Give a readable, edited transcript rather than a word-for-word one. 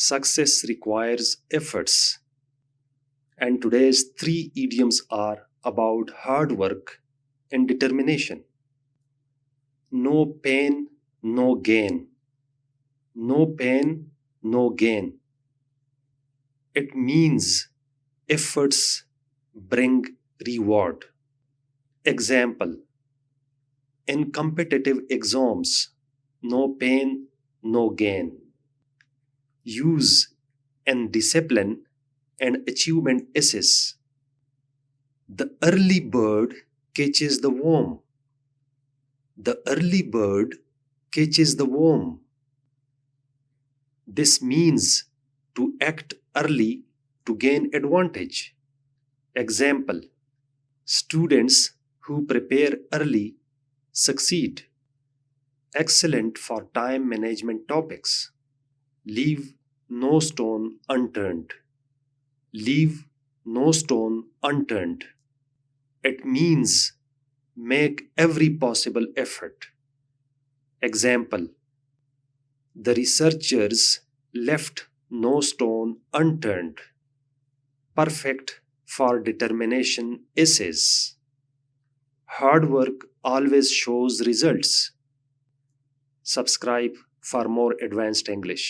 Success requires efforts. And today's three idioms are about hard work and determination. No pain, no gain. No pain, no gain. It means efforts bring reward. Example: in competitive exams, no pain, no gain. Use and discipline and achievement assess. The early bird catches the worm. The early bird catches the worm. This means to act early to gain advantage. Example: students who prepare early succeed. Excellent for time management topics. Leave no stone unturned. Leave no stone unturned. It means make every possible effort. Example: the researchers left no stone unturned. Perfect for determination essays. Hard work always shows results. Subscribe for more advanced English.